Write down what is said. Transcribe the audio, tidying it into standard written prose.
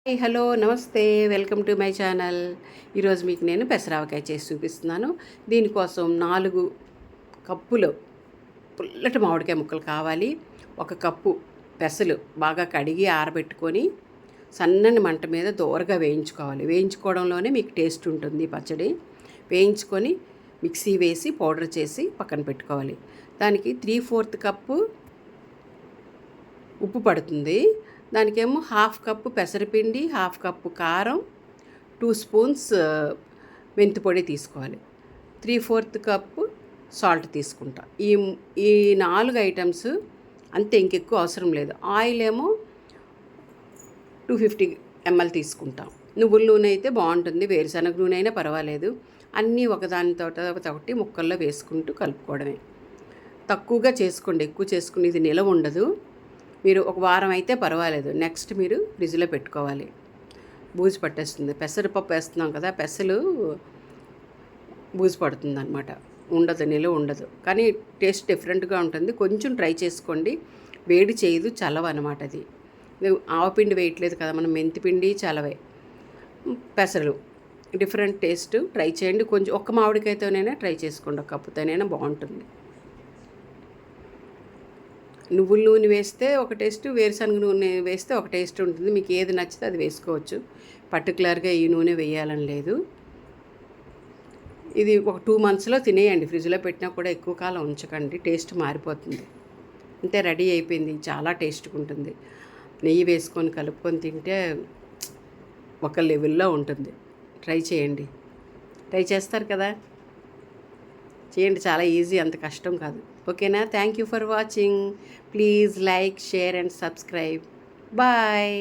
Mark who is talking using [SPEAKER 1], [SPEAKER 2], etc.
[SPEAKER 1] Hi hello నమస్తే welcome to my channel. ఈరోజు మీకు నేను పెసరావకాయ చేసి చూపిస్తున్నాను. దీనికోసం 4 కప్పులు పుల్లటి మామిడికాయ ముక్కలు కావాలి. 1 కప్పు పెసలు బాగా కడిగి ఆరబెట్టుకొని సన్నని మంట మీద దోరగా వేయించుకోవాలి. వేయించుకోవడంలోనే మీకు టేస్ట్ ఉంటుంది పచ్చడి. వేయించుకొని మిక్సీ వేసి పౌడర్ చేసి పక్కన పెట్టుకోవాలి. దానికి 3/4 కప్పు ఉప్పు పడుతుంది. దానికేమో 1/2 కప్పు పెసరపిండి, 1/2 కప్పు కారం, 2 స్పూన్స్ మెంతి పొడి తీసుకోవాలి. 3/4 కప్పు సాల్ట్ తీసుకుంటా. ఈ 4 ఐటమ్స్ అంతే, ఇంకెక్కువ అవసరం లేదు. ఆయిల్ ఏమో 250 ml తీసుకుంటాం. నువ్వుల నూనె అయితే బాగుంటుంది, వేరుశనగ నూనె అయినా పర్వాలేదు. అన్నీ ఒకదానితో ఒకటి ముక్కల్లో వేసుకుంటూ కలుపుకోవడమే. తక్కువగా చేసుకోండి, ఎక్కువ చేసుకుని ఇది నిలవ ఉండదు. మీరు ఒక వారం అయితే పర్వాలేదు, నెక్స్ట్ మీరు ఫ్రిడ్జ్లో పెట్టుకోవాలి. బూజు పట్టేస్తుంది. పెసరపప్పు వేస్తున్నాం కదా, పెసలు బూజు పడుతుంది అనమాట, ఉండదు, నిలువ ఉండదు. కానీ టేస్ట్ డిఫరెంట్గా ఉంటుంది. కొంచెం ట్రై చేసుకోండి. వేడి చేయదు, చలవ అనమాట. అది ఆవపిండి వేయట్లేదు కదా మనం, మెంతిపిండి చలవే. పెసలు డిఫరెంట్ టేస్ట్, ట్రై చేయండి. కొంచెం ఒక్క మామిడికాయతోనైనా ట్రై చేసుకోండి, ఒక కప్పుతోనైనా బాగుంటుంది. నువ్వుల నూనె వేస్తే ఒక టేస్ట్, వేరుశనగ నూనె వేస్తే ఒక టేస్ట్ ఉంటుంది. మీకు ఏది నచ్చితే అది వేసుకోవచ్చు. పర్టికులర్గా ఈ నూనె వేయాలని లేదు. ఇది ఒక 2 monthsలో తినేయండి. ఫ్రిడ్జ్లో పెట్టినా కూడా ఎక్కువ కాలం ఉంచకండి, టేస్ట్ మారిపోతుంది. అంతే, రెడీ అయిపోయింది. చాలా టేస్ట్గా ఉంటుంది. నెయ్యి వేసుకొని కలుపుకొని తింటే ఒక లెవెల్లో ఉంటుంది. ట్రై చేయండి. ట్రై చేస్తారు కదా, చేయండి. చాలా ఈజీ, అంత కష్టం కాదు. ఓకేనా? Thank you for watching. Please like, share and subscribe. Bye.